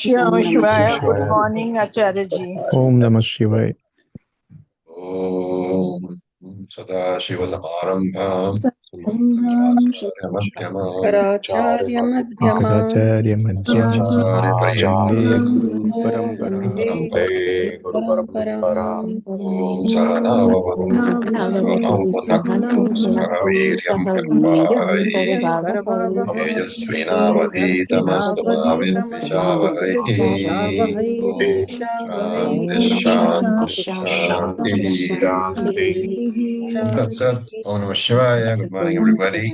Shyam Shivaya, good Shivaya. morning, Acharya ji. Om Namah Shivaya. ॐ सदाशिवसमारम्भाम् मध्यमाम् शङ्कराचार्यमध्यमाम् Acharya Madhyama आचार्यपर्यन्ताम् Vande Guru वन्दे Parampara. गुरुपरम्पराम् ॐ सहनाववतु सहनौ भुनक्तु सह वीर्यं करवावहै तेजस्विनावधीतमस्तु मा विद्विषावहै ॐ शान्ति शान्ति शान्तिः That's it. Om Namah Shivaya. Good morning, everybody.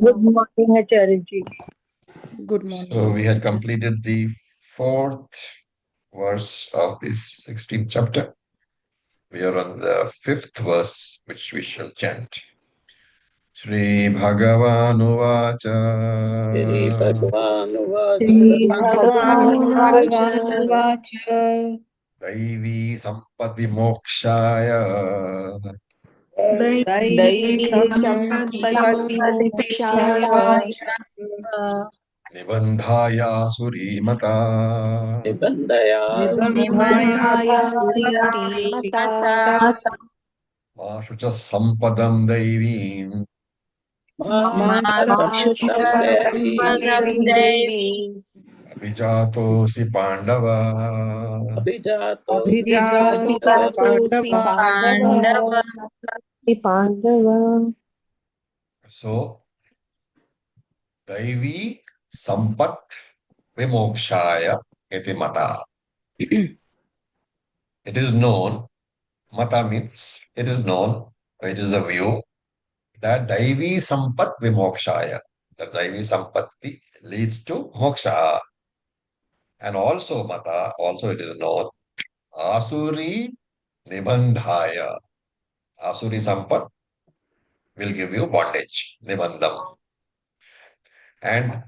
Good morning, Acharya ji. Good morning. So we had completed the 4th verse of this 16th chapter. We are on the 5th verse, which we shall chant. Shri Bhagavanuvāca श्रीभगवानुवाच Daivi Sampati Mokshaya दैवी सम्पत्तिमोक्षाय Nibandhaya Surimata निबन्धाय श्रीमता Mashucha Sampadam Daivīm Devi Abhijatosi Pandava. अभिजातोऽसि Pandava So, Daivi Sampat Vimokshaya iti mata. It is known, mata means it is known, it is a view that Daivi Sampat Vimokshaya, that Daivi Sampatti leads to moksha. And also mata, also it is known, Asuri Nibandhaya. Asuri Sampat will give you bondage, Nibandham. And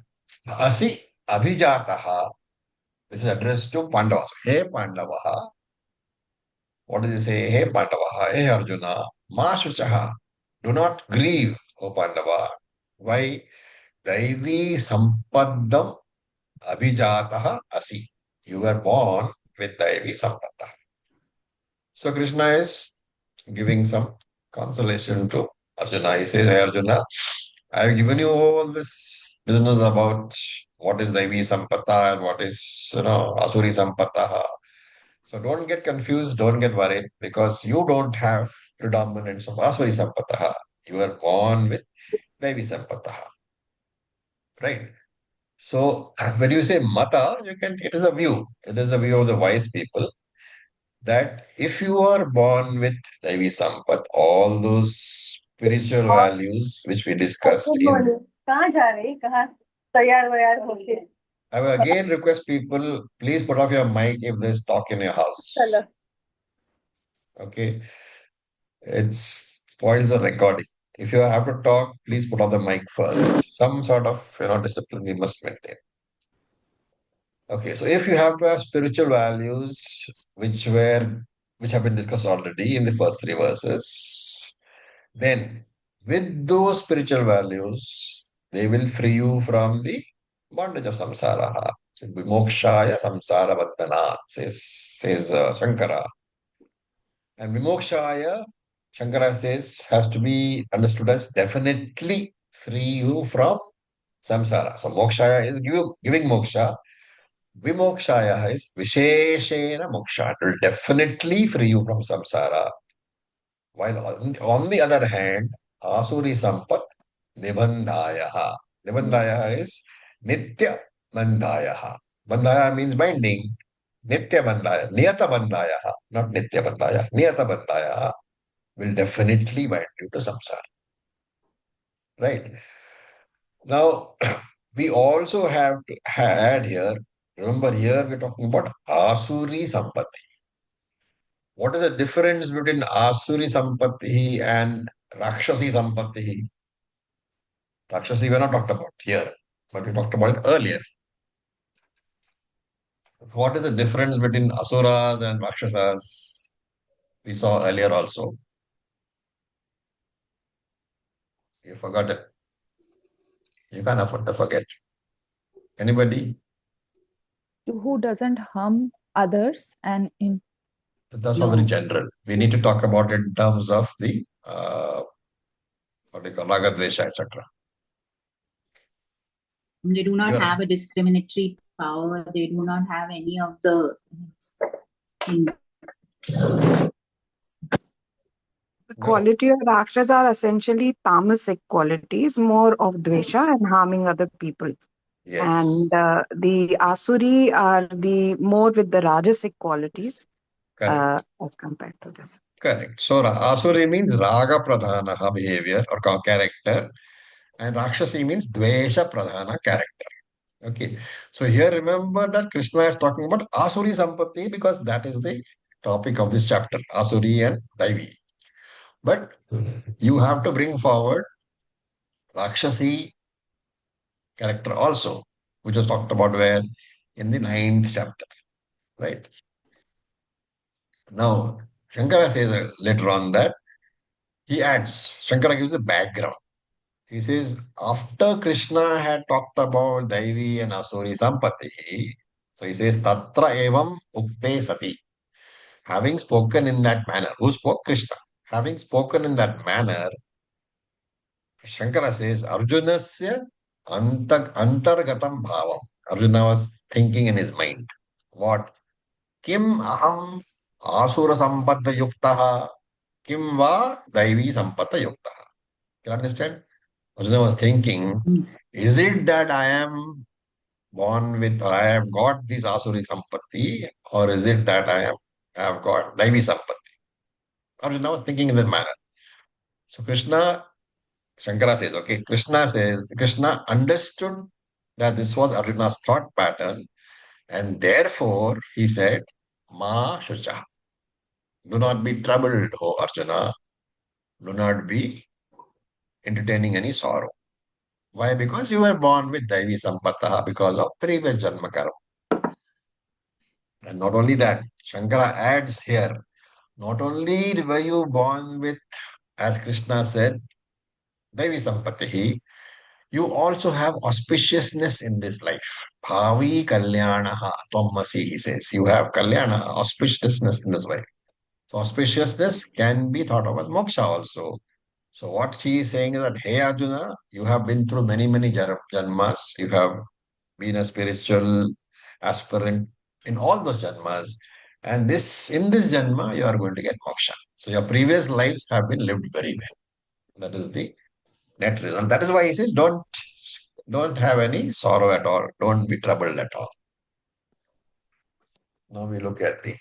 Asi Abhijataha, this is addressed to Pandavas. Hey Pandavaha, what does it say? Hey Pandavaha, hey Arjuna, Ma Shuchaha, do not grieve, O Pandava. Why? Daivi Sampadam Abhijataha Asi. You were born with Daivi Sampada. So Krishna is giving some consolation to Arjuna. He says, hey Arjuna, I have given you all this business about what is Daivi Sampata and what is, Asuri Sampata. So don't get confused, don't get worried, because you don't have predominance of Asuri Sampata. You are born with Daivi Sampata. Right? So when you say Mata, it is a view. It is a view of the wise people that if you are born with Daivi Sampat, all those spiritual values which we discussed in. I will again request people, please put off your mic if there's talk in your house. Okay. It spoils the recording. If you have to talk, please put off the mic first. Some sort of discipline we must maintain. Okay, so if you have to have spiritual values which have been discussed already in the first 3 verses, then with those spiritual values, they will free you from the bondage of samsara. So, Vimokshaya samsara bandhana, says Shankara. And Vimokshaya, Shankara says, has to be understood as definitely free you from samsara. So Mokshaya is giving moksha. Vimokshaya is Visheshena moksha. It will definitely free you from samsara. While on the other hand, Asuri Sampat Nibandhayaha. Nibandhayaha is Nitya Bandhayaha. Bandhaya means binding. Nitya Bandhaya. Niyata Bandhayaha. Not Nitya Bandhaya. Niyata Bandhayaha will definitely bind you to samsara. Right? Now, we also have to add here, remember here we're talking about Asuri Sampati. What is the difference between Asuri Sampati and Rakshasi Sampati? Rakshasi we are not talked about here, but we talked about it earlier. What is the difference between Asuras and Rakshasas? We saw earlier also. You forgot it. You can't afford to forget. Anybody? who doesn't harm others and in That's all very general. We need to talk about it in terms of the what do you call Raga, Dvesha, etc. They do not You're- have a discriminatory power. They do not have any of the things. The quality of Rakshas are essentially tamasic qualities, more of dvesha and harming other people. Yes. And the asuri are the more with the rajasic qualities Correct. as compared to this. Correct. So asuri means raga pradhana behavior or character, and rakshasi means dvesha pradhana character. Okay. So here remember that Krishna is talking about asuri sampatti because that is the topic of this chapter, asuri and daivi. But you have to bring forward rakshasi character also, which was talked about where in the 9th chapter, right? Now, Shankara says later on that he adds, Shankara gives the background. He says, after Krishna had talked about Daivi and Asuri Sampati, so he says, Tatra evam ukte sati. Having spoken in that manner, who spoke? Krishna. Having spoken in that manner, Shankara says, Arjunasya antargatam bhavam. Arjuna was thinking in his mind. What? Kim aham asura sampadda yuktaha, kim va daivi sampadda yuktaha. Can you understand? Arjuna was thinking, is it that I am born with, or I have got this asuri sampatti, or is it that I have got daivi sampatti? Arjuna was thinking in that manner. So Shankara says, okay, Krishna understood that this was Arjuna's thought pattern, and therefore he said, Ma Shucha, do not be troubled, O Arjuna, do not be entertaining any sorrow. Why? Because you were born with Daivi Sampataha because of previous Janma karma. And not only that, Shankara adds here, not only were you born with, as Krishna said, Daivi Sampatihi, you also have auspiciousness in this life. Bhavi Kalyanaha Tvamasi, he says. You have Kalyana, auspiciousness in this life. So auspiciousness can be thought of as moksha also. So what she is saying is that, hey Arjuna, you have been through many, many janmas. You have been a spiritual aspirant in all those janmas. And in this janma, you are going to get moksha. So your previous lives have been lived very well. That is the net result. That is why he says, don't have any sorrow at all. Don't be troubled at all. Now we look at the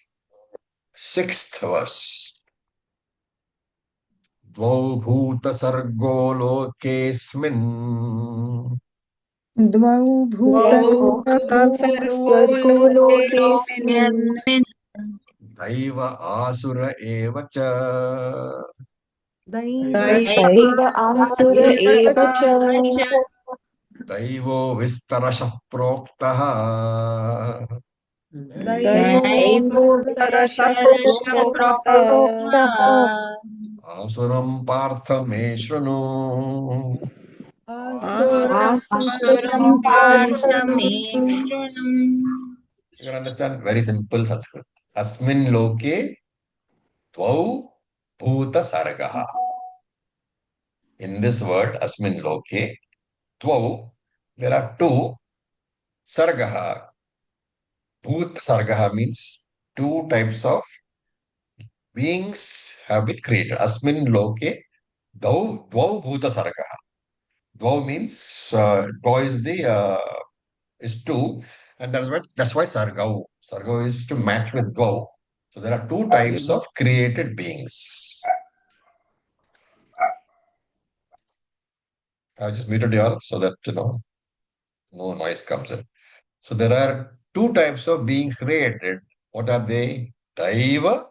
6th verse. Dvau bhuta sargo lokesmin द्वौ सर्गो लोकेऽस्मिन् daiva asura eva cha. दैव आसुर एव च Daivo vistarashah proktaha दैवो asuram partha me shrunu. Asuram partha me shrunum. You can understand very simple Sanskrit. Asmin loke dvau bhuta sargaha. In this word, asmin loke, dvau, there are 2 sargaha. Bhuta sargaha means 2 types of beings have been created. Asmin loke, dvau bhuta sargaha. Dvau means, dvau is 2, and that's why sargau. Sargau is to match with dvau. So there are 2 types of created beings. I just muted you all so that no noise comes in. So there are 2 types of beings created. What are they? Daiva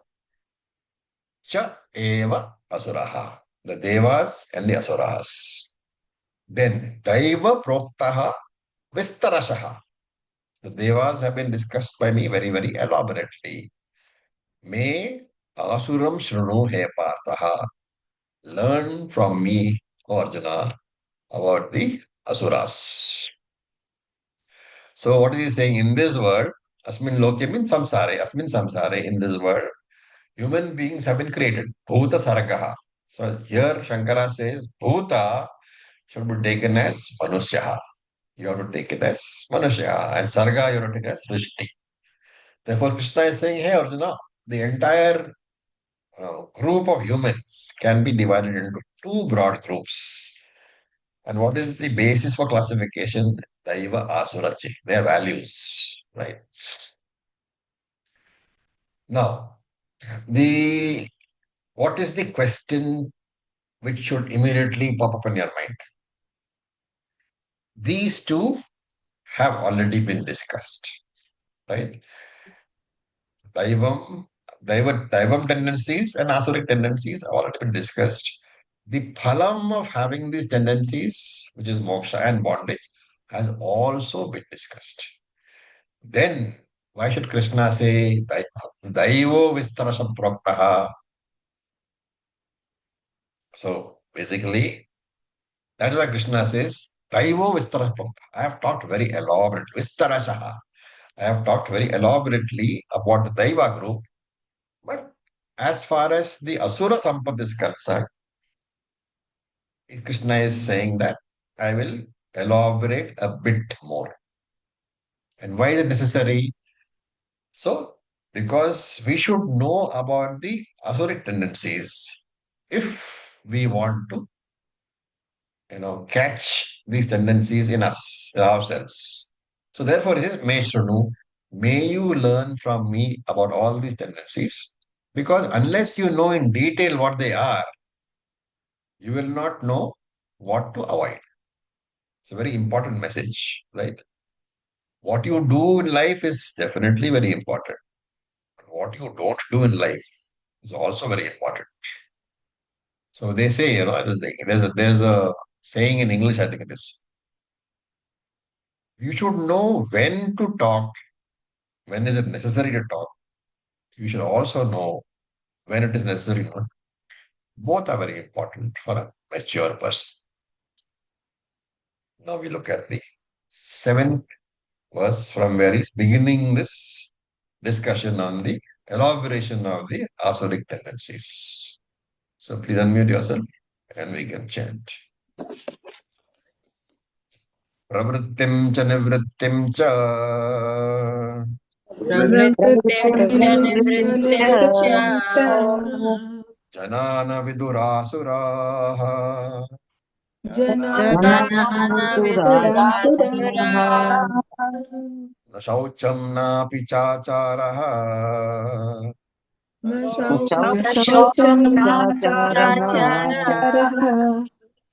cha eva asuraha. The devas and the asuras. Then Daiva proktaha vistarashaha. The devas have been discussed by me very, very elaborately. Me asuram shrunu he parthaha. Learn from me, Arjuna, about the asuras. So what is he saying? In this world, Asmin loke means samsare. Asmin samsare, in this world, human beings have been created. Bhuta sargaha. So here Shankara says Bhuta should be taken as Manusyaha. You have to take it as Manusyaha. And Sarga you have to take it as Rishti. Therefore, Krishna is saying, hey Arjuna, the entire group of humans can be divided into two broad groups. And what is the basis for classification? Daiva Asurachi, their values, right? Now, what is the question which should immediately pop up in your mind? These two have already been discussed, right? Daivam tendencies and Asuric tendencies have already been discussed. The phalam of having these tendencies, which is moksha and bondage, has also been discussed. Then, why should Krishna say, Daivo Vistarasam Proktaha? So, basically, that's why Krishna says, Daivo Vistarasam Proktaha. I have talked very elaborately, Vistarasaha. I have talked very elaborately about the Daiva group, but as far as the Asura Sampad is concerned, Krishna is saying that I will elaborate a bit more. And why is it necessary? So, because we should know about the Asuric tendencies if we want to, catch these tendencies in us, ourselves. So, therefore, it is Meshrunu, may you learn from me about all these tendencies. Because unless you know in detail what they are, you will not know what to avoid. It's a very important message, right? What you do in life is definitely very important. What you don't do in life is also very important. So they say, there's a saying in English, I think it is. You should know when to talk, when is it necessary to talk. You should also know when it is necessary not. Both are very important for a mature person. Now we look at the 7th verse from where he's beginning this discussion on the elaboration of the Asuric tendencies. So please unmute yourself and we can chant. Pravrittim cha nivrittim cha janana vidurasuraha na shaucham na pichacharaha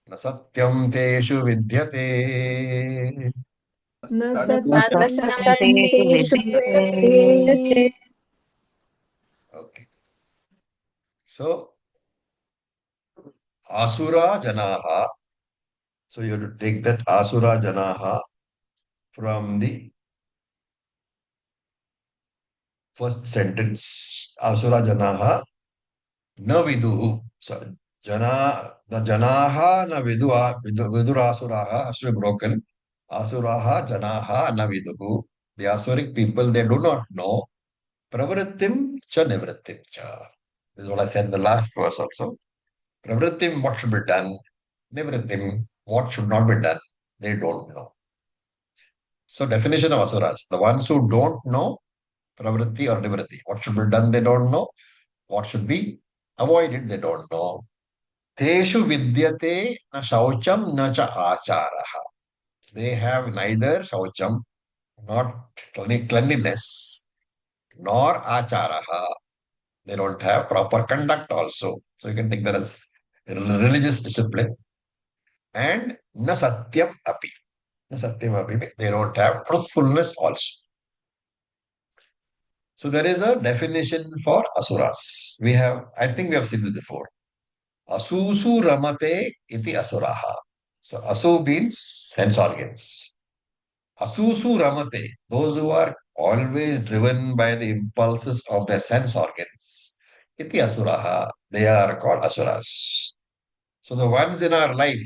na satyam teshu vidyate. Okay. So, Asura Janaha. So you have to take that Asura Janaha from the first sentence. Asura Janaha na viduhu. So the Janaha na vidurasuraha has to be broken. Asuraha Janaha na viduhu. The Asuric people, they do not know. Pravrittim cha nivrittim cha. This is what I said in the last verse also. Pravrittim, what should be done? Nivrittim, what should not be done? They don't know. So definition of asuras, the ones who don't know pravritti or nivritti. What should be done, they don't know. What should be avoided, they don't know. Teshu vidyate na shaucham na cha acharaha. They have neither shaucham, not cleanliness, nor acharaha. They don't have proper conduct also. So you can take that as religious discipline. And na satyam api. Na satyam api means they don't have truthfulness also. So there is a definition for asuras. I think we have seen this before. Asusu ramate iti asuraha. So asu means sense organs. Asusu ramate, those who are always driven by the impulses of their sense organs. Iti asuraha, they are called asuras. So the ones in our life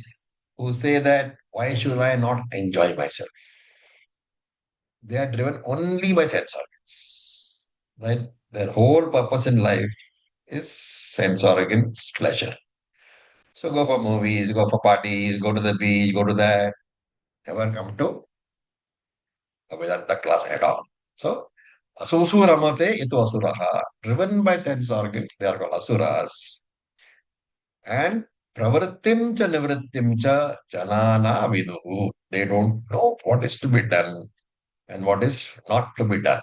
who say that, why should I not enjoy myself? They are driven only by sense organs. organs, right? Their whole purpose in life is sense organs, pleasure. So go for movies, go for parties, go to the beach, go to that. Never come to a Vedanta class at all. So, Asusuramate itu asuraha. Driven by sense organs, they are called asuras. And pravrittim cha nivrittim cha janana viduhu. They don't know what is to be done and what is not to be done.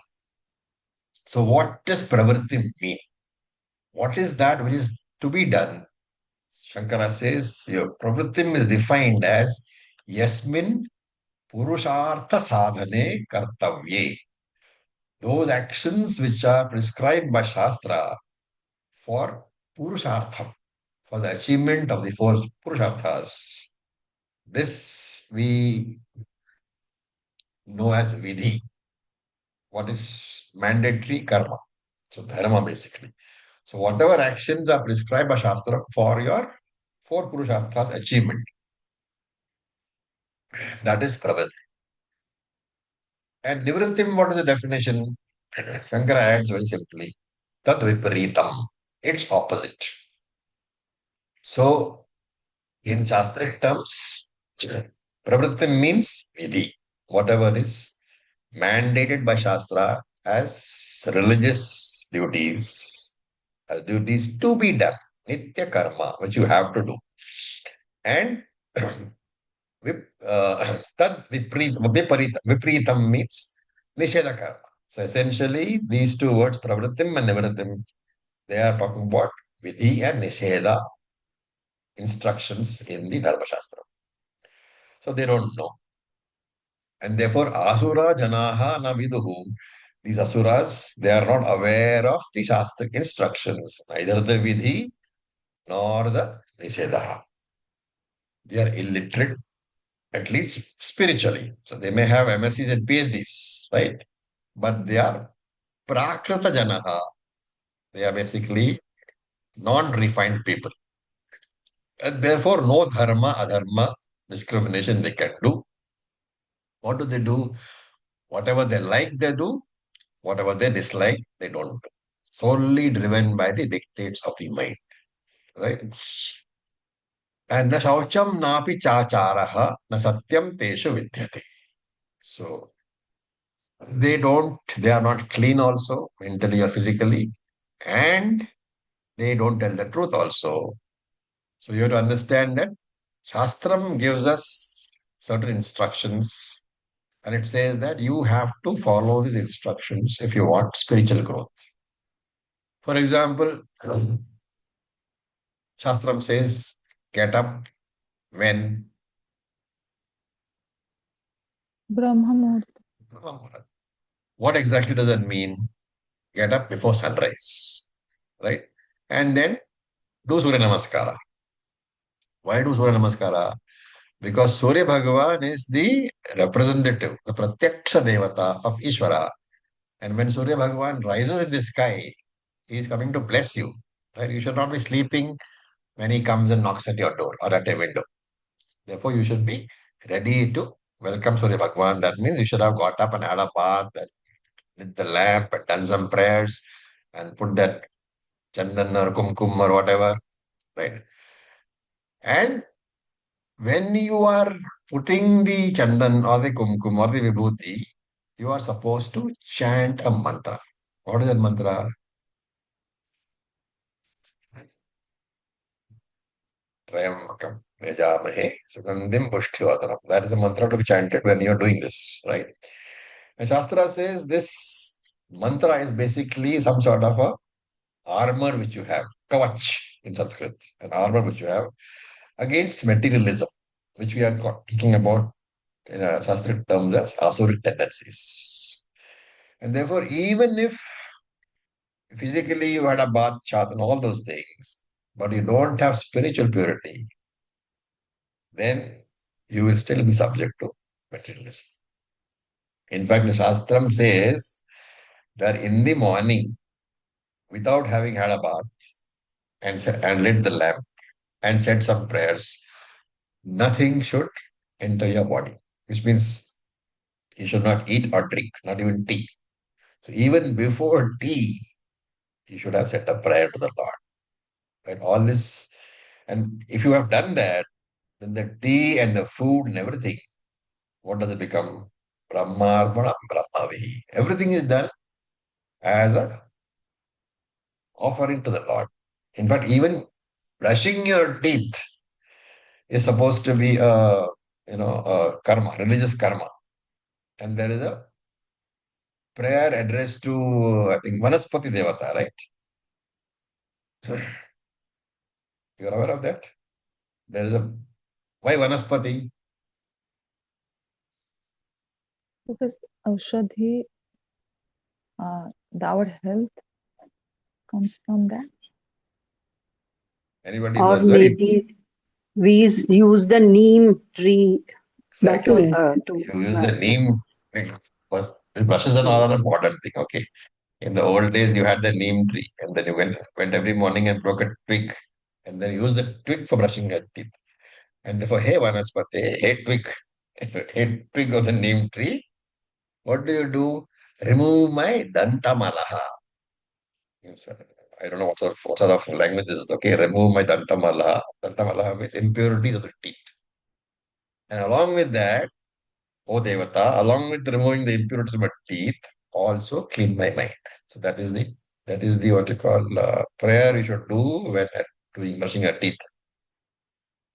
So, what does pravrittim mean? What is that which is to be done? Shankara says your pravrittim is defined as yasmin purushartha sadhane kartavye. Those actions which are prescribed by Shastra for purushartham, for the achievement of the four purusharthas. This we know as vidhi. What is mandatory karma? So dharma basically. So whatever actions are prescribed by Shastra for your four purusharthas achievement, that is pravritti. And nivrittim, what is the definition? Shankara adds very simply, tad viparitam. It's opposite. So in Shastric terms, pravritti means vidhi, whatever is mandated by Shastra as religious duties, as duties to be done, nitya karma, which you have to do. And tad vipritam means nisheda karma. So essentially, these two words, pravrittim and nivrittim, they are talking about vidhi and nisheda instructions in the Dharma Shastra. So they don't know. And therefore, asura janaha na viduhu. These asuras, they are not aware of the Shastric instructions, neither the vidhi nor the nishedaha. They are illiterate, at least spiritually. So they may have MScs and PhDs, right? But they are prakrita janaha. They are basically non-refined people. And therefore, no dharma, adharma discrimination they can do. What do they do? Whatever they like, they do. Whatever they dislike, they don't do. Solely driven by the dictates of the mind. Right? And na shaucham napi chacharaha na satyam teshu vidyate. So they are not clean also, mentally or physically, and they don't tell the truth also. So you have to understand that Shastram gives us certain instructions, and it says that you have to follow these instructions if you want spiritual growth. For example, Shastram says, get up when Brahma Muhurta. What exactly does that mean? Get up before sunrise, right? And then do Surya Namaskara. Why do Surya Namaskara? Because Surya Bhagavan is the representative, the Pratyaksha Devata of Ishvara. And when Surya Bhagavan rises in the sky, he is coming to bless you, right? You should not be sleeping when he comes and knocks at your door or at a window. Therefore, you should be ready to welcome Surya Bhagavan. That means you should have got up and had a bath and lit the lamp and done some prayers and put that chandan or kumkum or whatever, right? And when you are putting the chandan or the kumkum or the vibhuti, you are supposed to chant a mantra. What is that mantra? Trayambakam yajamahe sugandhim pushtivadanam. That is the mantra to be chanted when you are doing this, right? And Shastra says this mantra is basically some sort of a armor which you have, kavach in Sanskrit, an armor which you have against materialism, which we are talking about in a Sanskrit terms as asuric tendencies. And therefore, even if physically you had a bath, chat, and all those things, but you don't have spiritual purity, then you will still be subject to materialism. In fact, the Shastram says that in the morning, without having had a bath and lit the lamp and said some prayers, nothing should enter your body, which means you should not eat or drink, not even tea. So even before tea, you should have said a prayer to the Lord. Right? All this, and if you have done that, then the tea and the food and everything, what does it become? Brahmarpanam Brahmavi. Everything is done as a offering to the Lord. In fact, even brushing your teeth is supposed to be a karma, religious karma. And there is a prayer addressed to, I think, Vanaspati Devata, right? You are aware of that? There is a, why Vanaspati? Because Aushadhi, our health comes from that. Anybody Or knows? Very maybe we use the neem tree exactly. to You use the neem. First, the brushes and all are a modern thing, okay? In the old days, you had the neem tree, and then you went every morning and broke a twig, and then use the twig for brushing your teeth. And therefore, hey Vanaspati, hey twig, hey twig of the neem tree, what do? Remove my dantamalaha. Yes, I don't know what sort of language this is. Okay, remove my dantamalaha. Dantamalaha means impurities of the teeth. And along with that, O Devata, along with removing the impurities of my teeth, also clean my mind. So that is the what you call prayer you should do when doing brushing your teeth.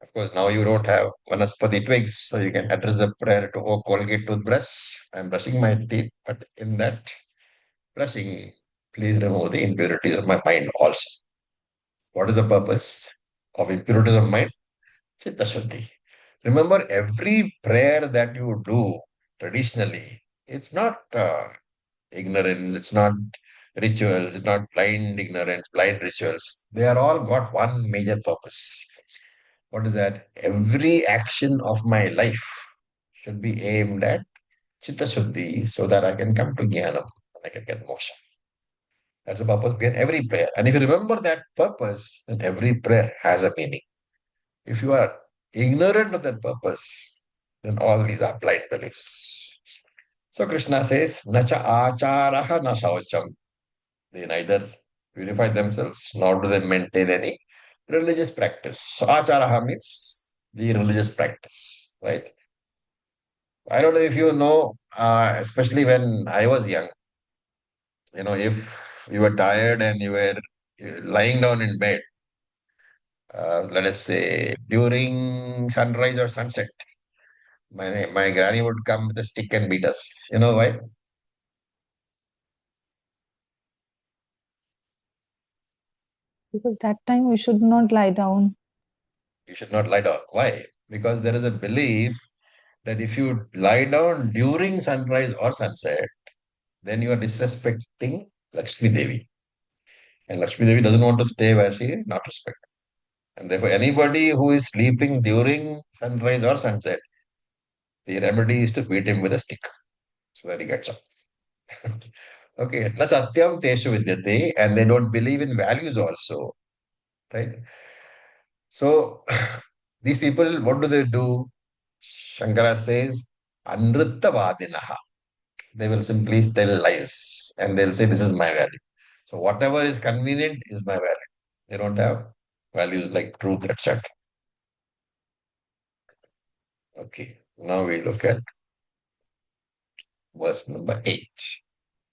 Of course, now you don't have Vanaspati twigs, so you can address the prayer to O Colgate toothbrush. I'm brushing my teeth, but in that brushing, please remove the impurities of my mind also. What is the purpose of impurities of mind? Chitta Shuddhi. Remember, every prayer that you do traditionally, it's not ignorance, it's not rituals, it's not blind ignorance, blind rituals. They are all got one major purpose. What is that? Every action of my life should be aimed at Chitta Shuddhi so that I can come to Jnanam and I can get moksha. That's the purpose behind every prayer. And if you remember that purpose, then every prayer has a meaning. If you are ignorant of that purpose, then all these are blind beliefs. So Krishna says, Nacha acharaha na shaucham. They neither purify themselves nor do they maintain any religious practice. So acharaha means the religious practice, right? I don't know if you know, especially when I was young, if you were tired and you were lying down in bed, let us say during sunrise or sunset, my granny would come with a stick and beat us. You know why? Because that time we should not lie down. You should not lie down. Why? Because there is a belief that if you lie down during sunrise or sunset, then you are disrespecting Lakshmi Devi. And Lakshmi Devi doesn't want to stay where she is not respected. And therefore, anybody who is sleeping during sunrise or sunset, the remedy is to beat him with a stick so that he gets up. Okay, na satyam teshu vidyate, and they don't believe in values also, right? So these people, what do? Shankara says, Anrittavadinaha. They will simply tell lies and they'll say, this is my value. So whatever is convenient is my value. They don't have values like truth, etc. Okay, now we look at verse number 8.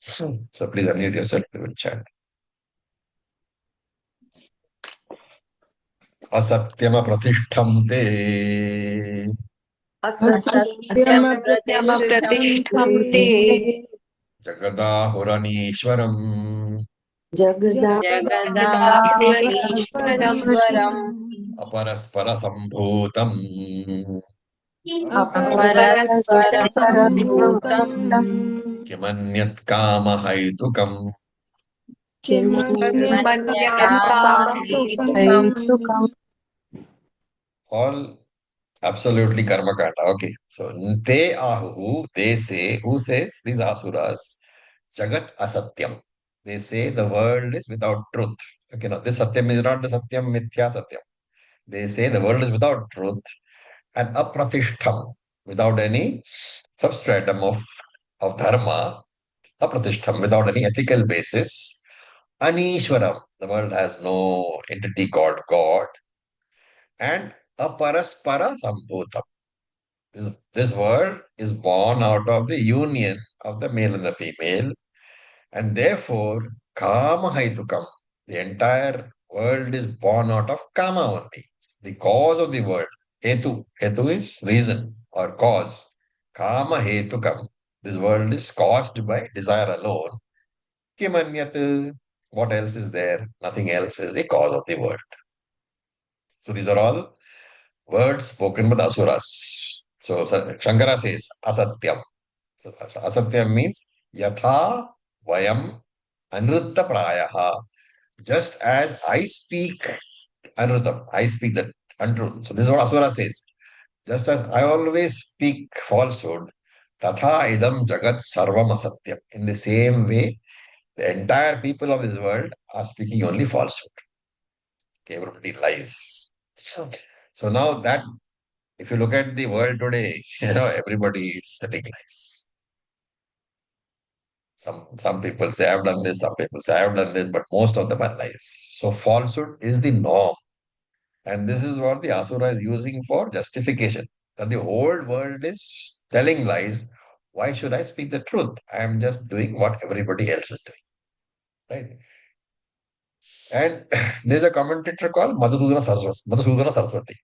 So please unmute yourself, we will chat. Asatyama pratishtham te असत्यमप्रतिष्ठं ते jagadahuranishwaram जगदाहुरनीश्वरम् aparaspara sambhutam अपरस्परसम्भूतम् kimanyat kama haitukam. किमन्यं कामहेतुकम् All absolutely karma kanda. Okay. So te ahu, they say, who says? These asuras. Jagat asatyam. They say the world is without truth. Okay, now this satyam is not the satyam mithya satyam. They say the world is without truth and apratishtham, without any substratum of dharma. Apratishtham, without any ethical basis. Anishwaram, the world has no entity called God. And Aparaspara Sambhutam. This world is born out of the union of the male and the female, and therefore Kama Haitukam. The entire world is born out of Kama only. The cause of the world. Hetu. Hetu is reason or cause. Kama Hetukam. This world is caused by desire alone. Kimanyat. What else is there? Nothing else is the cause of the world. So these are all words spoken by the asuras. So Shankara says asatyam. So asatyam means yatha vayam anritta prayaha. Just as I speak anritam, I speak the untruth. So this is what asura says. Just as I always speak falsehood, tatha idam jagat sarvam asatyam. In the same way, the entire people of this world are speaking only falsehood. Okay, everybody lies. So now that if you look at the world today, everybody is telling lies. Some people say I've done this, some people say I've done this, but most of them are lies. So falsehood is the norm. And this is what the Asura is using for justification. That the whole world is telling lies. Why should I speak the truth? I am just doing what everybody else is doing. Right? And there's a commentator called Madhusudana Saraswati.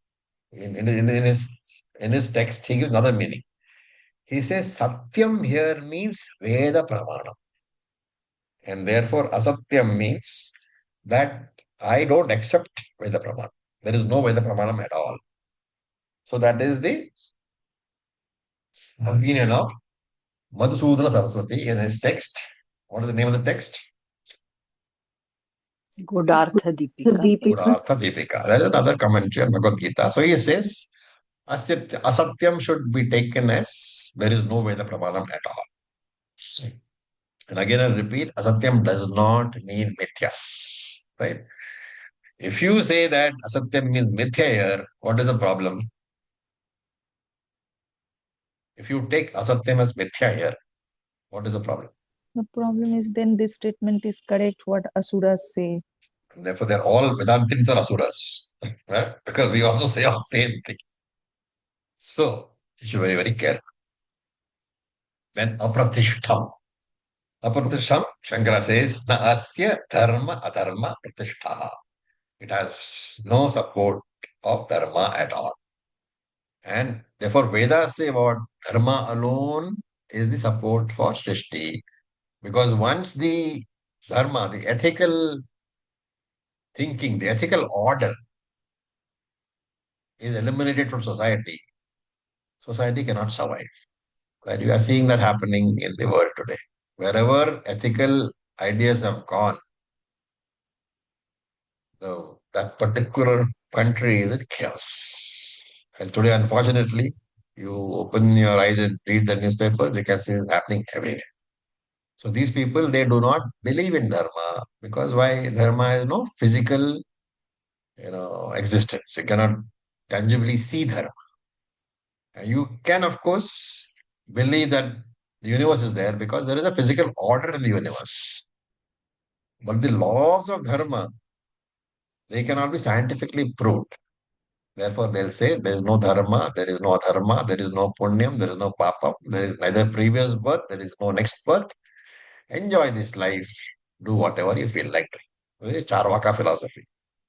In his text, he gives another meaning. He says Satyam here means Veda Pramanam. And therefore Asatyam means that I don't accept Veda Pramanam. There is no Veda Pramanam at all. So that is the opinion of Madhusudana Saraswati in his text. What is the name of the text? Godartha Deepika. Godartha Deepika. That is another commentary on Bhagavad Gita. So he says Asatyam should be taken as there is no Veda Pramanam at all. And again, I'll repeat, Asatyam does not mean Mithya. Right? If you say that Asatyam means Mithya here, what is the problem? If you take Asatyam as Mithya here, what is the problem? The problem is then this statement is correct, what Asuras say. And therefore, they're all Vedantins are Asuras. Right? Because we also say all the same thing. So, you should be very, very careful. Then Apratishtham. Apratishtham, Shankara says, Na asya dharma adharma pratishtaha. It has no support of dharma at all. And therefore, Vedas say about dharma alone is the support for Srishti. Because once the dharma, the ethical thinking, the ethical order is eliminated from society, society cannot survive. Right? You are seeing that happening in the world today. Wherever ethical ideas have gone, that particular country is in chaos. And today, unfortunately, you open your eyes and read the newspaper, you can see it happening everywhere. So these people, they do not believe in dharma because why? Dharma has no physical, existence. You cannot tangibly see dharma. And you can, of course, believe that the universe is there because there is a physical order in the universe. But the laws of dharma, they cannot be scientifically proved. Therefore, they'll say there is no dharma, there is no adharma, there is no punyam, there is no papam, there is neither previous birth, there is no next birth. Enjoy this life, do whatever you feel like doing. This is Charvaka philosophy.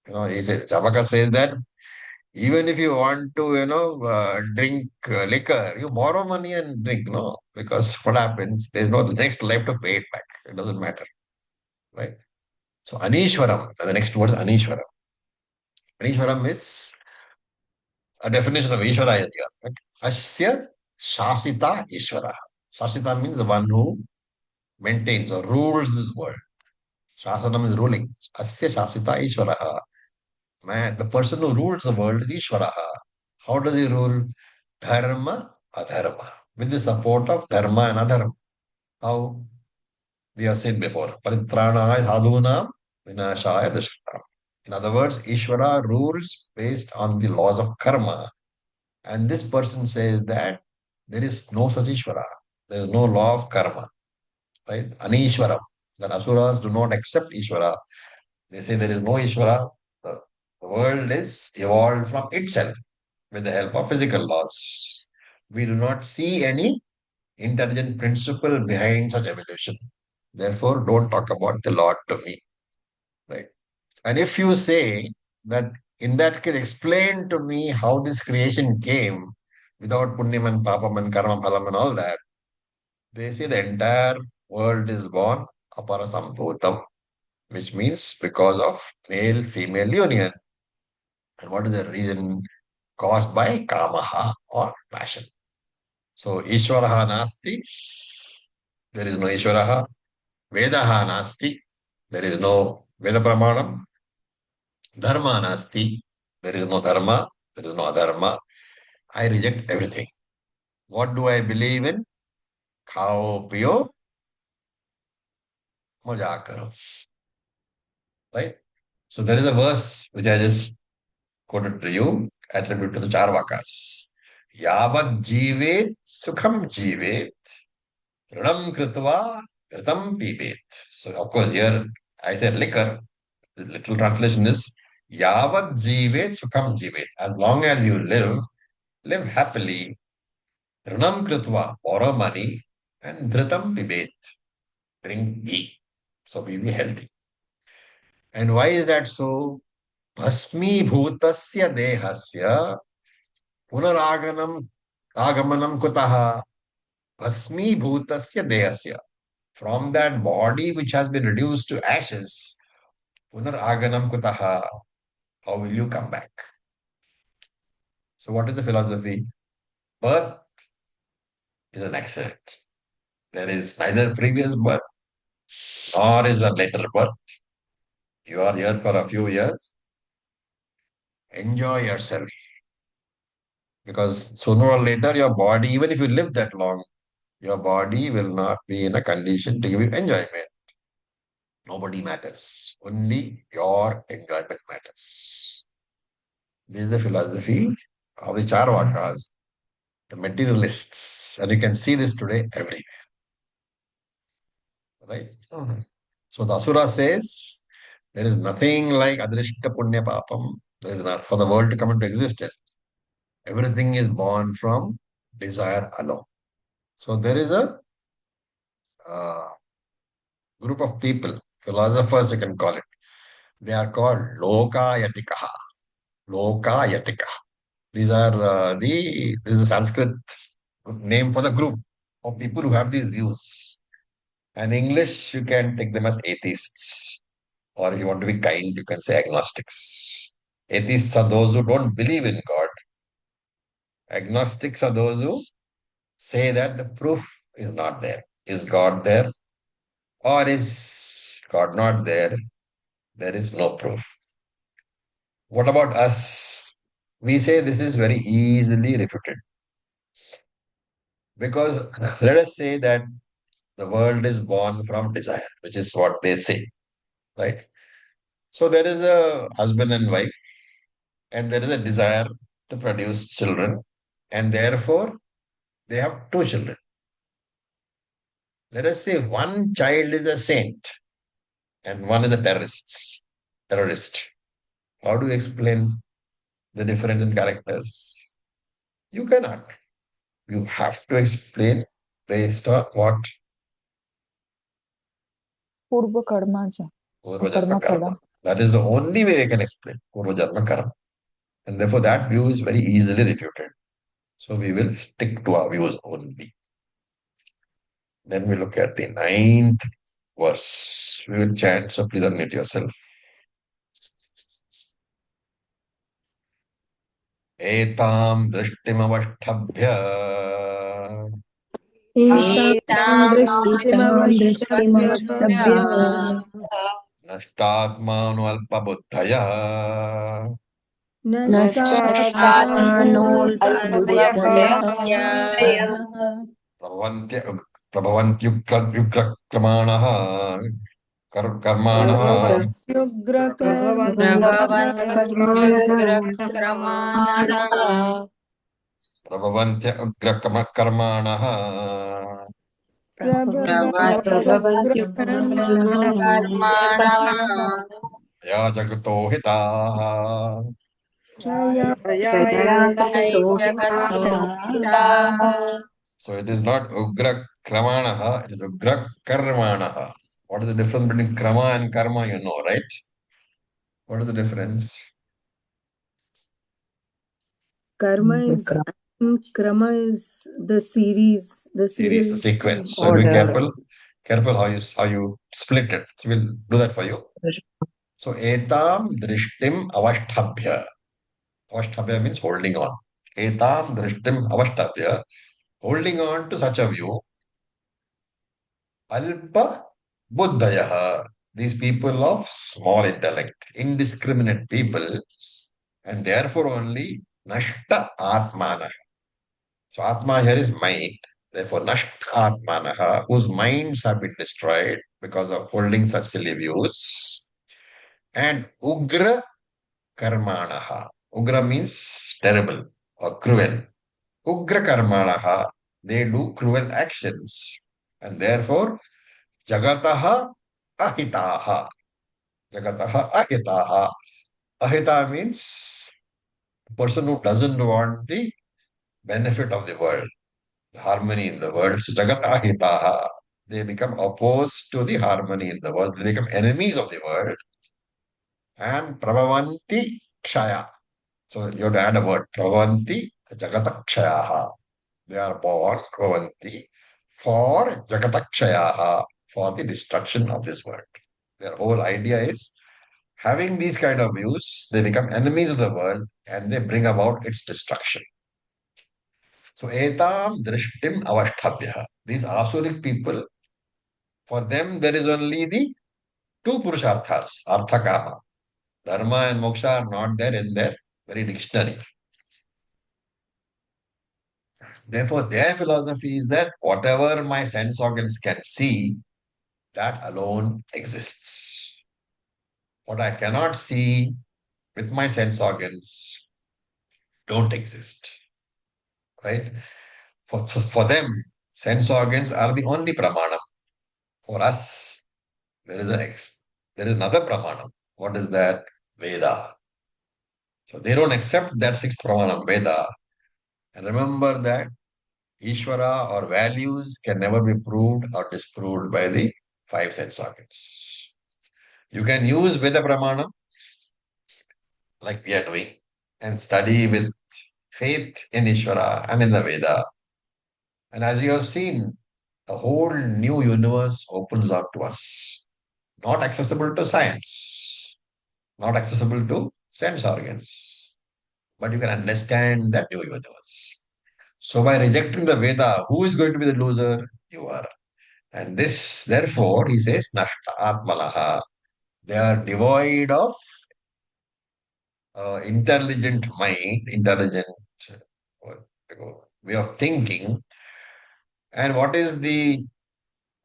Charvaka says that even if you want to, drink liquor, you borrow money and drink, no? Because what happens? There's no next life to pay it back. It doesn't matter, right? So Anishwaram, the next word is Anishwaram. Anishwaram is a definition of Ishvara is here. Right? Asya Shasita Ishvara. Shasita means the one who maintains or rules this world. Shasanam is ruling. Asya Shasita Ishvara. Man, the person who rules the world is Ishvara. How does he rule? Dharma, adharma. With the support of dharma and adharma. How? We have seen before. Paritranaya sadhunam vinashaya dushkram. In other words, Ishvara rules based on the laws of karma. And this person says that there is no such Ishvara. There is no law of karma. right? Anishwaram. The asuras do not accept Ishvara. They say there is no Ishvara. The world is evolved from itself with the help of physical laws. We do not see any intelligent principle behind such evolution. Therefore, don't talk about the Lord to me. Right? And if you say that in that case, explain to me how this creation came without punyam and papam and karma phalam and all that, they say the entire world is born aparasambhutam, which means because of male-female union. And what is the reason? Caused by kamaha or passion. So, Ishwaraha nasti, there is no Ishwaraha. Vedaha nasti, there is no Veda Pramanam. Dharma nasti, there is no Dharma, there is no Adharma. I reject everything. What do I believe in? Khao piyo, maja karo. Right? So there is a verse which I just quoted to you, attributed to the Charvakas. Yavad jivet, sukham jivet, rinam kritva, kritam pibet. So of course here I said liquor. The literal translation is Yavad jivet, sukham jivet. As long as you live happily, rinam kritva, borrow money, and dhritam pibet, drink ghee. So we be healthy. And why is that so? Bhasmi bhutasya dehasya punaraganam agamanam kutaha. Bhasmi bhutasya dehasya. From that body which has been reduced to ashes, punaraganam kutaha. How will you come back? So what is the philosophy? Birth is an accident. There is neither previous birth nor is a later birth. You are here for a few years. Enjoy yourself. Because sooner or later, your body, even if you live that long, your body will not be in a condition to give you enjoyment. Nobody matters. Only your enjoyment matters. This is the philosophy of the Charvakas, the materialists. And you can see this today everywhere. Right? So the Asura says, there is nothing like Adrishta Punya Papam. There is not for the world to come into existence. Everything is born from desire alone. So there is a group of people, philosophers you can call it. They are called Lokayatika. Lokayatika. These are this is a Sanskrit name for the group of people who have these views. And in English, you can take them as atheists. Or if you want to be kind, you can say agnostics. Atheists are those who don't believe in God. Agnostics are those who say that the proof is not there. Is God there? Or is God not there? There is no proof. What about us? We say this is very easily refuted. Because let us say that the world is born from desire, which is what they say, right? So there is a husband and wife, and there is a desire to produce children, and therefore they have two children. Let us say one child is a saint and one is a terrorist. How do you explain the difference in characters? You cannot. You have to explain based on what? Purva karma cha. Purva Janma Karma. That is the only way I can explain Purva Janma Karma. And therefore that view is very easily refuted. So we will stick to our views only. Then we look at the 9th verse. We will chant, so please unmute yourself. Etam drishtimavashthabhya एतां दृष्टिमवष्टभ्य nashtatmanu alpabuddhaya नष्टात्मानोऽल्पबुद्धयः prabhavantyugrakramaणः कर्माणः प्रभवन्त्युग्रक्रमाणः प्रभवन्त्युग्रकर्माणः कर्मणः या जगतो हिताः So it is not Ugra Kramanaha, it is Ugra Karmanaha. What is the difference between Krama and Karma? You know, right? What is the difference? Karma is Krama is the series, the Series, the serial sequence. So be Order. careful how you split it. So we'll do that for you. So etam drishtim avashtabhya. Avashtabhya means holding on. Etam drishtim avashtabhya. Holding on to such a view. Alpa buddhayaha. These people of small intellect, indiscriminate people, and therefore only nashta atmana. So atma here is mind. Therefore, nashta atmanaha, whose minds have been destroyed because of holding such silly views. And ugra karmanaha. Ugra means terrible or cruel. Ugra karmanaha, they do cruel actions. And therefore, jagataha ahitaha. Jagataha ahitaha. Ahita means a person who doesn't want the benefit of the world, the harmony in the world. So jagat ahitaha. They become opposed to the harmony in the world. They become enemies of the world. And prabhavanti kshaya. So you have to add a word. Prabhavanti jagatakshayaha. They are born, prabhavanti, for jagatakshayaha, for the destruction of this world. Their whole idea is having these kind of views, they become enemies of the world and they bring about its destruction. So etam drishtim avashthabhya. These asuric people, for them there is only the two purusharthas, artha kama. Dharma and moksha are not there in their very dictionary. Therefore, their philosophy is that whatever my sense organs can see, that alone exists. What I cannot see with my sense organs don't exist. Right? For them, sense organs are the only pramanam. For us, there is another pramanam. What is that? Veda. So they don't accept that sixth pramanam, Veda. And remember that Ishvara or values can never be proved or disproved by the five sense organs. You can use Veda Pramanam like we are doing and study with faith in Ishvara and in the Veda. And as you have seen, a whole new universe opens up to us, not accessible to science, not accessible to sense organs, but you can understand that new universe. So by rejecting the Veda, who is going to be the loser? You are. And this, therefore, he says, Nashta Atmalaha. They are devoid of intelligent mind, intelligent way of thinking. And what is the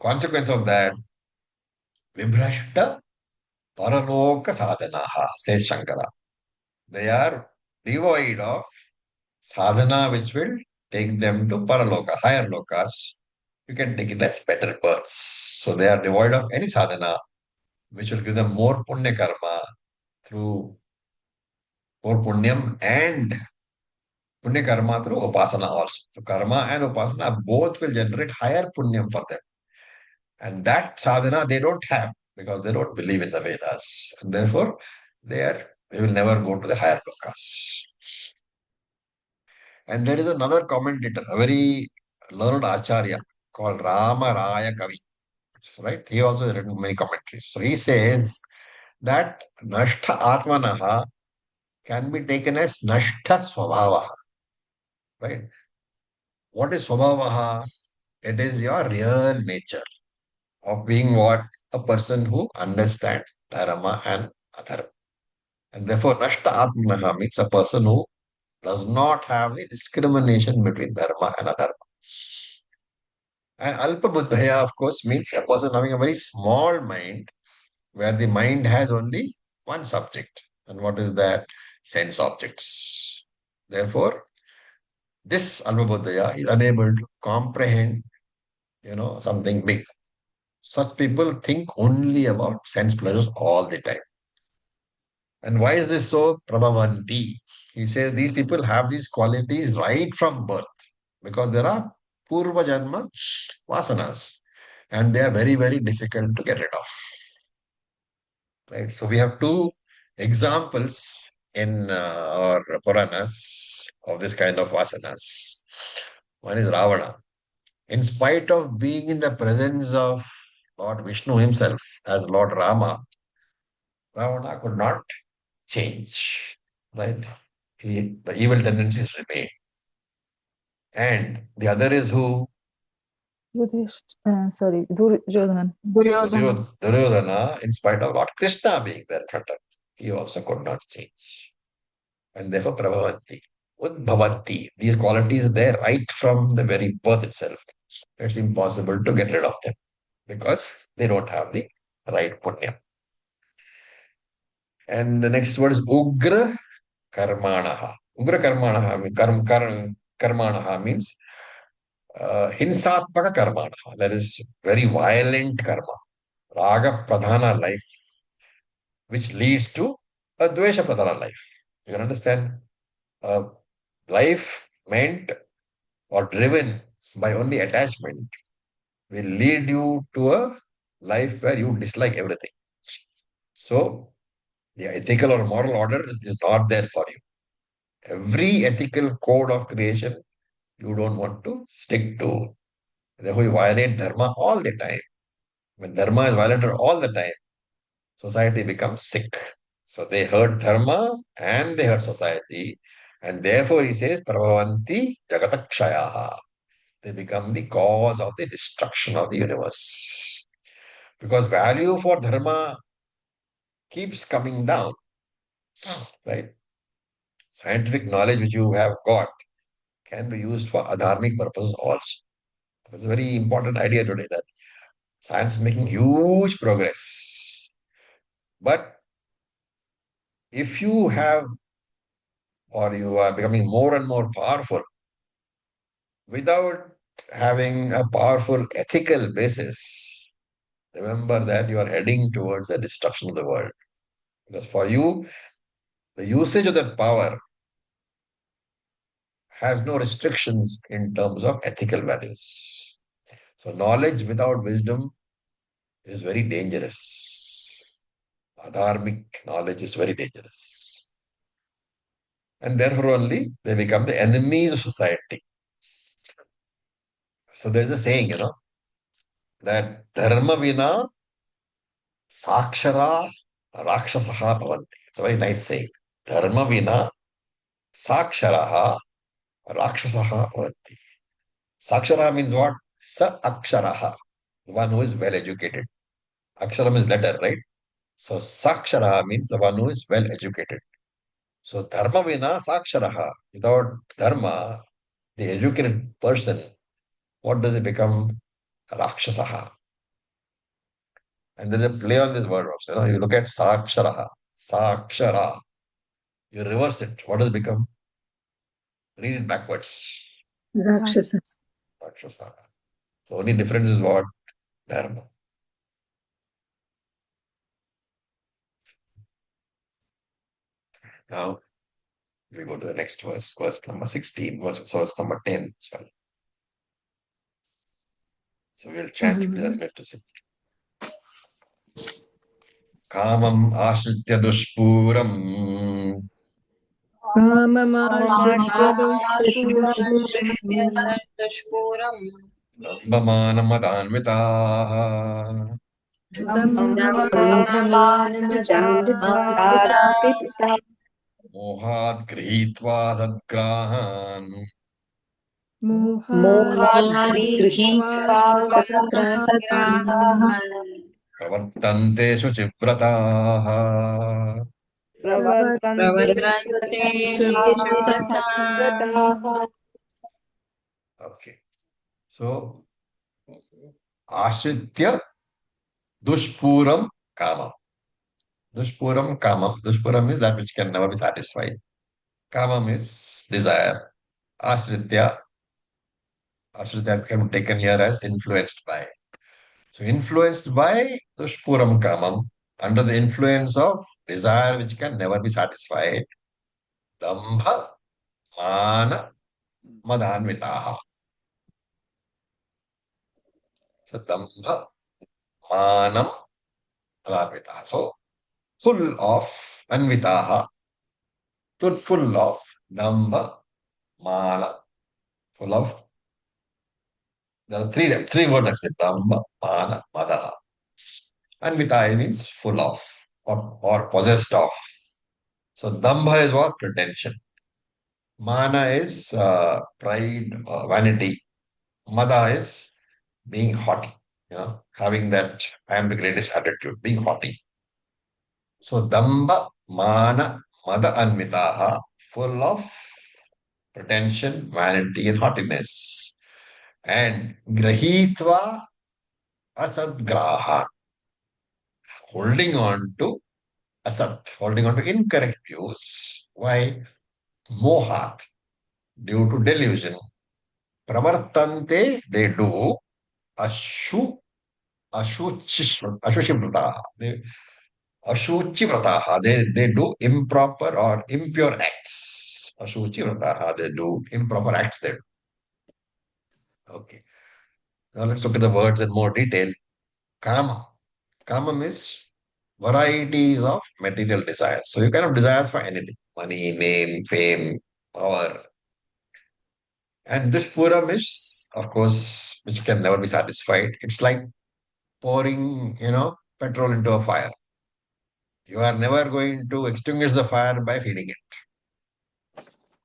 consequence of that? Vibhrashta Paraloka Sadhanaha, says Shankara. They are devoid of sadhana which will take them to Paraloka, higher lokas. You can take it as better births. So they are devoid of any sadhana which will give them more punya karma through more punyam and punya karma through upasana also. So karma and upasana both will generate higher punyam for them. And that sadhana they don't have because they don't believe in the Vedas. And therefore, they will never go to the higher lokas. And there is another commentator, a very learned acharya called Rama Raya Kavi. Right? He also has written many commentaries. So he says that Nashtha Atmanaha can be taken as Nashtha Swabhavaha. Right? What is Swabhavaha? It is your real nature of being what? A person who understands Dharma and Adharma. And therefore, Nashta Atmanaha means a person who does not have the discrimination between Dharma and Adharma. And Alpa Buddhaya, of course, means a person having a very small mind where the mind has only one subject. And what is that? Sense objects. Therefore, this Alpa Buddhaya is unable to comprehend something big. Such people think only about sense pleasures all the time. And why is this so? Prabhavanti. He says these people have these qualities right from birth because there are purva janma vasanas and they are very, very difficult to get rid of. Right? So we have two examples in our Puranas of this kind of vasanas. One is Ravana. In spite of being in the presence of Lord Vishnu himself as Lord Rama, Ravana could not change, right? The evil tendencies remain. And the other is who? Duryodhana. Duryodhana, in spite of Lord Krishna being there in front of him, he also could not change. And therefore, Prabhavanti, Udbhavanti, these qualities are there right from the very birth itself. It's impossible to get rid of them because they don't have the right punya. And the next word is Ugra Karmanaha. Ugra Karmanaha means Hinsatmaka Karmanaha. That is very violent karma. Raga Pradhana life, which leads to a Dvesha Pradhana life. You can understand? Life meant or driven by only attachment will lead you to a life where you dislike everything. So, the ethical or moral order is not there for you. Every ethical code of creation you don't want to stick to. Therefore, you violate dharma all the time. When dharma is violated all the time, society becomes sick. So they hurt dharma and they hurt society. And therefore, he says, Prabhavanti Jagatakshayaha. They become the cause of the destruction of the universe. Because value for dharma keeps coming down. Right? Scientific knowledge which you have got can be used for adharmic purposes also. It's a very important idea today that science is making huge progress. But if you have or you are becoming more and more powerful without having a powerful ethical basis, remember that you are heading towards the destruction of the world. Because for you, the usage of that power has no restrictions in terms of ethical values. So knowledge without wisdom is very dangerous. Adharmic knowledge is very dangerous. And therefore only they become the enemies of society. So there's a saying, that dharma vina sakshara rakshasaha bhavanti. It's a very nice saying. Dharma vina saksharaha rakshasaha bhavanti. Sakshara means what? Sa aksharaha, one who is well educated. Aksharam is letter, right? So sakshara means the one who is well educated. So dharma vina saksharaha. Without dharma, the educated person, what does it become? Rakshasaha. And there's a play on this word also. You look at saksharaha, sakshara. You reverse it. What does it become? Read it backwards. Rakshasa. Rakshasa. So only difference is what? Dharma. Now, we go to the next verse number 16, verse number 10. Sorry. So we'll chant it left to 16. Kamam ashritya dushpuram दुष्पूरम् dambhamanamadanvitaha mohat grihitva sadgrahan pravartante shuchivrataha. Okay. So, ashritya dushpuram kamam. Dushpuram kamam. Dushpuram is that which can never be satisfied. Kamam is desire. Ashritya That can be taken here as influenced by. So influenced by dushpuram kamam, under the influence of desire which can never be satisfied, dambha, mana, madanvitaha. So dambha, manam, madanvitaha. So full of anvitaha, full of dambha, mana, full of. There are three words actually: dambha, mana, madaha. Anvitaha means full of or possessed of. So dambha is what? Pretension. Mana is pride, vanity. Mada is being haughty, having that I am the greatest attitude, being haughty. So damba, mana, mada, anvitaha, full of pretension, vanity, and haughtiness. And grahitva asadgraha, holding on to asat, holding on to incorrect views. Why? Mohat, due to delusion. Pravartante, they do. Ashuchivrataha. They do improper or impure acts. Ashuchivrataha, they do improper acts there. Okay. Now let's look at the words in more detail. Kama. Kama is varieties of material desires. So you can have desires for anything. Money, name, fame, power. And this puram is, of course, which can never be satisfied. It's like pouring, petrol into a fire. You are never going to extinguish the fire by feeding it.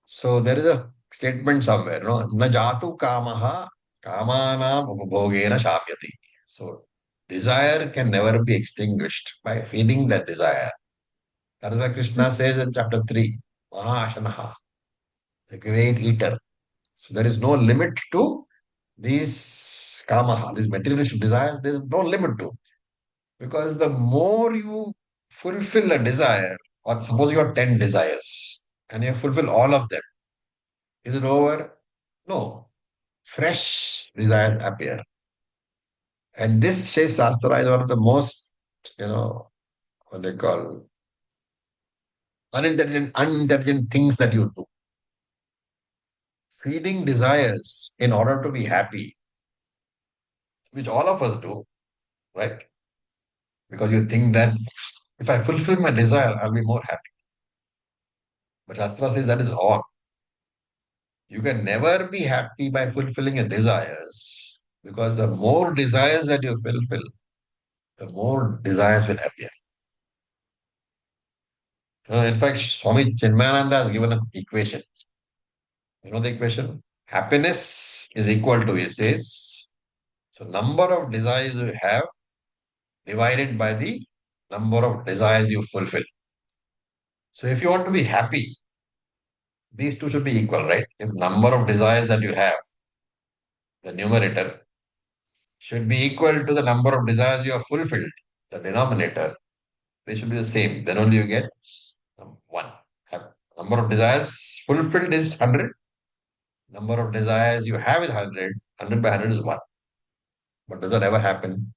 So there is a statement somewhere, na jatu kamaha kamanam upabhogena shamyati. So desire can never be extinguished by feeding that desire. That is why Krishna says in chapter 3, Mahashanaha, the great eater. So there is no limit to these kamaha, these materialistic desires. There is no limit to. Because the more you fulfill a desire, or suppose you have 10 desires and you fulfill all of them, is it over? No. Fresh desires appear. And this Shastra is one of the most, what they call unintelligent things that you do. Feeding desires in order to be happy, which all of us do, right? Because you think that if I fulfill my desire, I'll be more happy. But Shastra says that is wrong. You can never be happy by fulfilling your desires, because the more desires that you fulfill, the more desires will appear. In fact, Swami Chinmayananda has given an equation. You know the equation? Happiness is equal to, he says, so number of desires you have divided by the number of desires you fulfill. So if you want to be happy, these two should be equal, right? If number of desires that you have, the numerator, should be equal to the number of desires you have fulfilled, the denominator, they should be the same. Then only you get 1. Number of desires fulfilled is 100. Number of desires you have is 100. 100 by 100 is 1. But does that ever happen?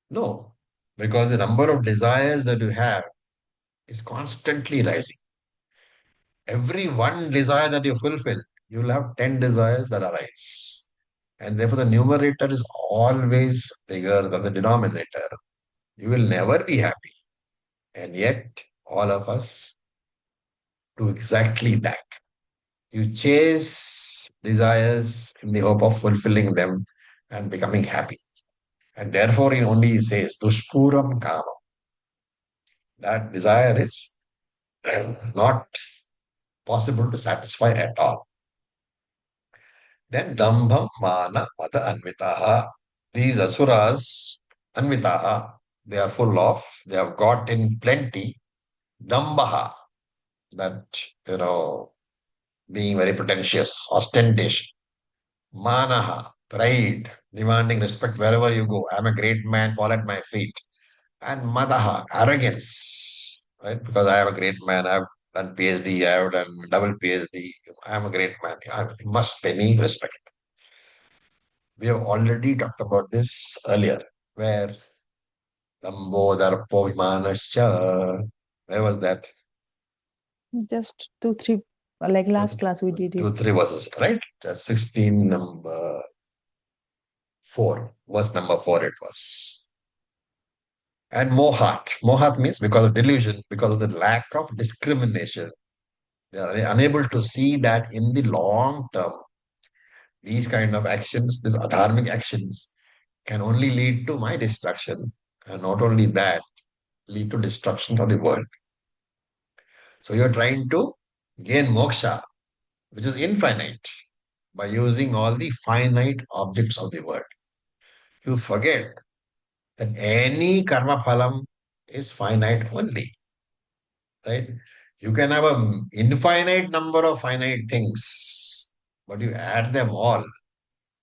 No. Because the number of desires that you have is constantly rising. Every one desire that you fulfill, you will have 10 desires that arise. And therefore the numerator is always bigger than the denominator. You will never be happy. And yet, all of us do exactly that. You chase desires in the hope of fulfilling them and becoming happy. And therefore, he only says, Dushpuram kama. That desire is not possible to satisfy at all. Then Dambha, Mana, Mada, Anvitaha. These asuras, Anvitaha, they are full of, they have got in plenty, Dambaha, that, being very pretentious, ostentation. Manaha, pride, demanding respect wherever you go. I'm a great man, fall at my feet. And Madaha, arrogance, right? Because I am a great man, I've done PhD, I have done double PhD, I'm a great man. You must pay me respect. We have already talked about this earlier, where Dambo Darpo Vimanascha. Where was that? Just 2, 3, like last class we did Two, it. three verses, right? 16 number 4, verse number 4 it was. And mohat. Mohat means because of delusion, because of the lack of discrimination. They are unable to see that in the long term, these kind of actions, these adharmic actions, can only lead to my destruction. And not only that, lead to destruction of the world. So you're trying to gain moksha, which is infinite, by using all the finite objects of the world. You forget that any karma phalam is finite only, right? You can have an infinite number of finite things, but you add them all,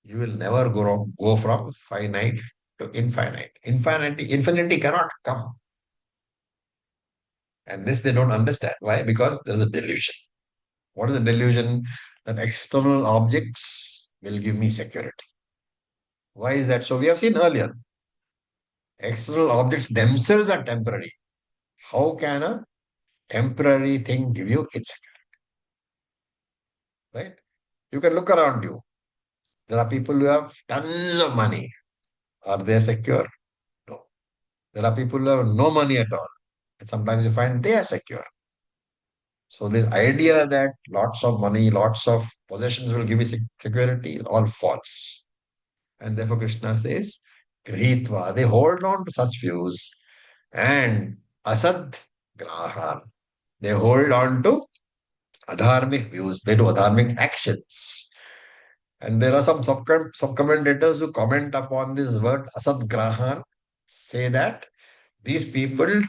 you will never go from finite to infinite. Infinity cannot come. And this they don't understand. Why? Because there is a delusion. What is the delusion? That external objects will give me security. Why is that so? We have seen earlier. External objects themselves are temporary. How can a temporary thing give you insecurity? Right? You can look around you. There are people who have tons of money. Are they secure? No. There are people who have no money at all. And sometimes you find they are secure. So this idea that lots of money, lots of possessions will give you security, all false. And therefore Krishna says, Grihitva, they hold on to such views. And Asad Grahan, they hold on to adharmic views, they do adharmic actions. And there are some commentators who comment upon this word Asad Grahan, say that these people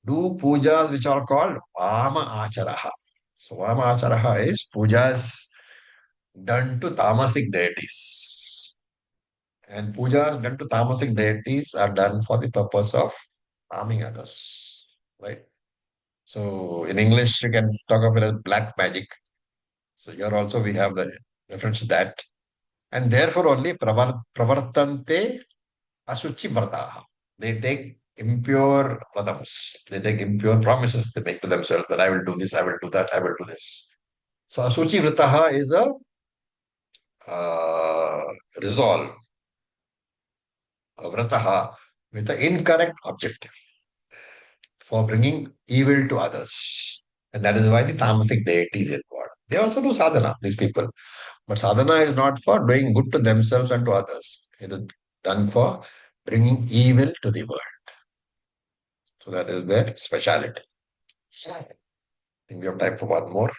do pujas which are called Vama Acharaha. So Vama Acharaha is pujas done to tamasic deities. And pujas done to tamasic deities are done for the purpose of harming others. Right? So in English, you can talk of it as black magic. So here also we have the reference to that. And therefore only pravartante asuchi vrataha. They take impure vratams. They take impure promises they make to themselves that I will do this, I will do that, I will do this. So asuchi vrataha is a resolve, a vrataha with an incorrect objective for bringing evil to others. And that is why the tamasic deity is involved. They also do sadhana, these people. But sadhana is not for doing good to themselves and to others. It is done for bringing evil to the world. So that is their speciality. I think we have time for one more.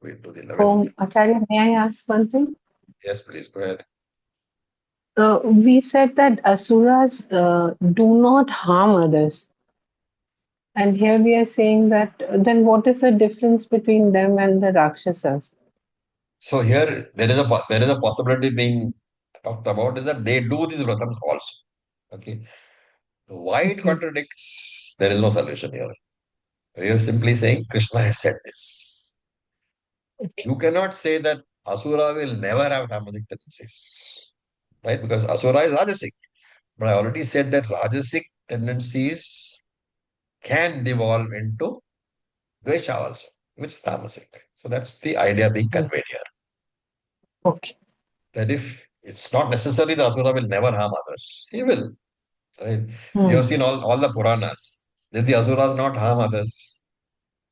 We'll do the 11th. Acharya, may I ask one thing? Yes, please go ahead. We said that asuras do not harm others. And here we are saying that then what is the difference between them and the Rakshasas? So here there is a possibility being talked about is that they do these vratams also. Okay. Why it contradicts, there is no solution here. We are simply saying Krishna has said this. You cannot say that Asura will never have tamasic tendencies. Right? Because Asura is Rajasic. But I already said that Rajasic tendencies can devolve into Dvesha also, which is tamasic. So that's the idea being conveyed here. Okay. That if it's not necessary the Asura will never harm others. He will. Right? You have seen all the Puranas. Did the Asuras not harm others?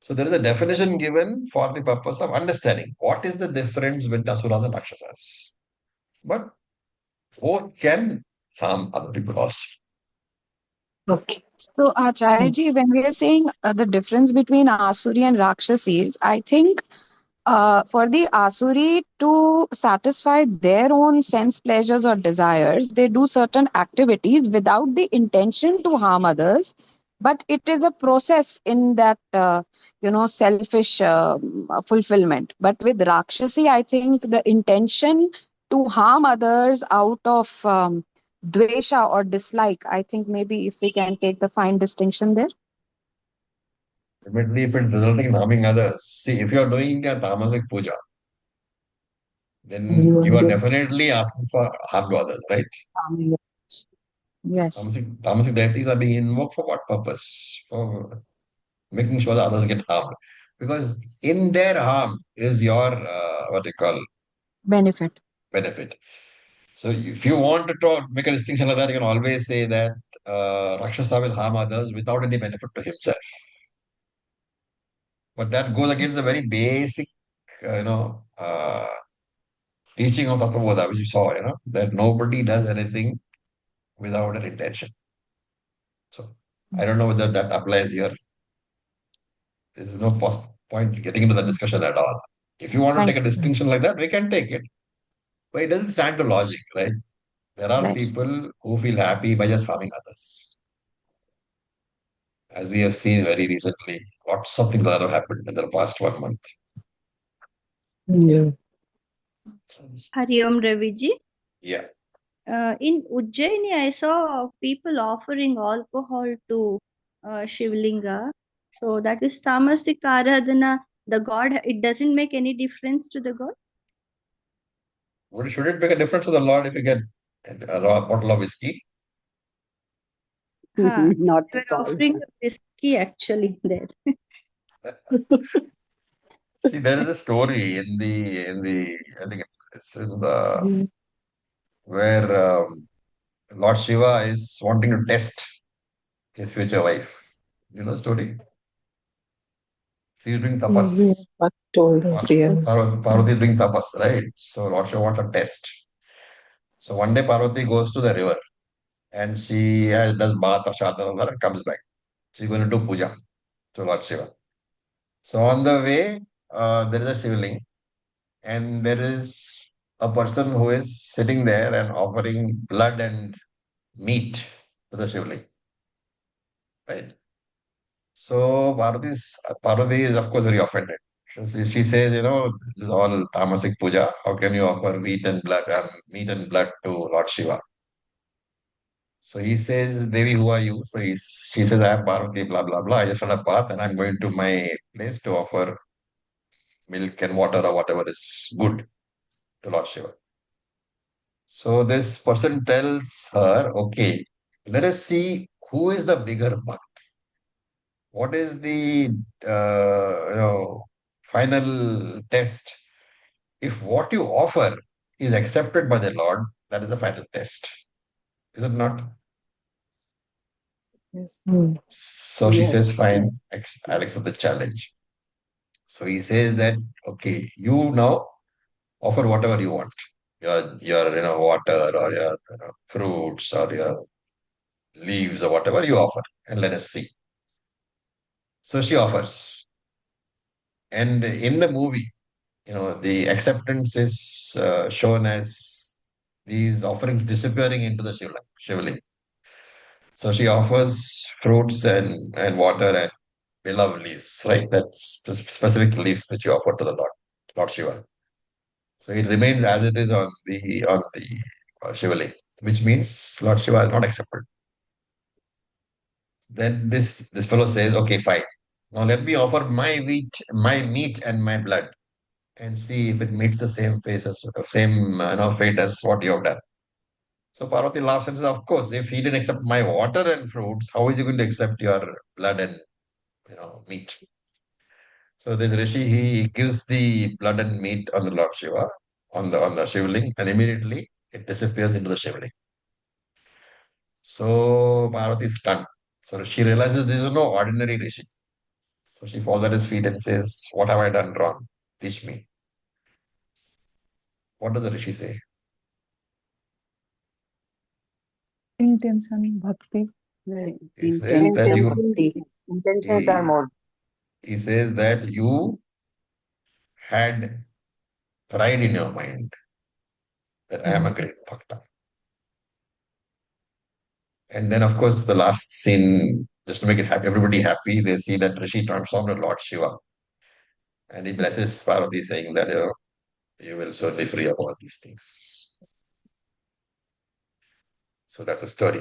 So there is a definition given for the purpose of understanding what is the difference between Asuras and Rakshasas. But both can harm other people also. Okay. So, Acharya, when we are saying the difference between Asuri and Rakshasis, I think for the Asuri to satisfy their own sense pleasures or desires, they do certain activities without the intention to harm others. But it is a process in that, selfish fulfillment. But with Rakshasi, I think the intention to harm others out of dvesha or dislike, I think maybe if we can take the fine distinction there. Ultimately, if it's resulting in harming others, see, if you are doing a tamasic puja, then you are definitely asking for harm to others, right? Yes. Tamasic deities are being invoked for what purpose? For making sure that others get harmed. Because in their harm is your, what you call, Benefit. benefit. So if you want to make a distinction like that, you can always say that Rakshasa will harm others without any benefit to himself. But that goes against the very basic, teaching of Tattva, which you saw, that nobody does anything without an intention. So I don't know whether that applies here. There's no point getting into the discussion at all. If you want to take a distinction like that, we can take it. But it doesn't stand to logic, right? There are Right. people who feel happy by just harming others. As we have seen very recently, lots of things that have happened in the past 1 month. Yeah. Hari Om Raviji. Yeah. In Ujjaini, I saw people offering alcohol to Shivlinga. So that is tamasic aradhana. The god, it doesn't make any difference to the god. Should it make a difference to the Lord if you get a bottle of whiskey? Not they were offering whiskey actually there. See, there is a story in the I think it's in the where Lord Shiva is wanting to test his future wife. You know the story? She is doing tapas. Told us, yeah. Parvati is doing tapas, right? So Lord Shiva wants a test. So one day Parvati goes to the river and she does bath of Shardana and comes back. She's going to do puja to Lord Shiva. So on the way, there is a shivling, and there is a person who is sitting there and offering blood and meat to the shivling, right? So Parvati is of course very offended. She says, this is all tamasic puja. How can you offer meat and blood to Lord Shiva? So he says, Devi, who are you? So she says, I am Parvati, blah, blah, blah. I just had a bath and I'm going to my place to offer milk and water or whatever is good to Lord Shiva. So this person tells her, okay, let us see who is the bigger bhakt. What is the final test? If what you offer is accepted by the Lord, that is the final test. Is it not? Yes. So she says, fine, I'll accept the challenge. So he says that, okay, you now offer whatever you want. Your water or your fruits or your leaves or whatever you offer, and let us see. So she offers. And in the movie, the acceptance is shown as these offerings disappearing into the shivling. So she offers fruits and water and beloved leaves, right? That's the specific leaf which you offer to the Lord Shiva. So it remains as it is on the shivling, which means Lord Shiva is not accepted. Then this fellow says, okay, fine. Now let me offer my meat and my blood, and see if it meets the same fate as what you have done. So Parvati laughs and says, of course, if he didn't accept my water and fruits, how is he going to accept your blood and meat? So this Rishi, he gives the blood and meat on the Lord Shiva, on the shivling, and immediately it disappears into the shivling. So Parvati is stunned. So she realizes this is no ordinary Rishi. So she falls at his feet and says, what have I done wrong? Teach me. What does the Rishi say? Intention, bhakti. He says that Intentions are more. he says that you had pride in your mind that I am a great bhakta. And then, of course, the last scene, just to make it everybody happy, they see that Rishi transformed to Lord Shiva. And he blesses Parvati, saying that you will soon be free of all these things. So that's the story.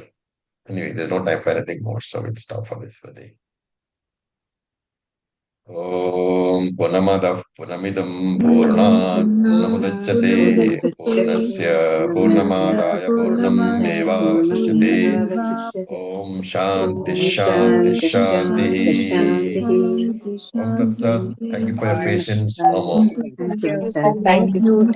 Anyway, there's no time for anything more, so we'll stop for this for the day. Om Purnamadav Purnamidam Purnat Purnamudachyate Purnasya Purnamadaya Purnameva Vasishyate. Om Shanti Shanti Shanti. Om Tat Sat. Thank you for your patience. Om Om. Thank you.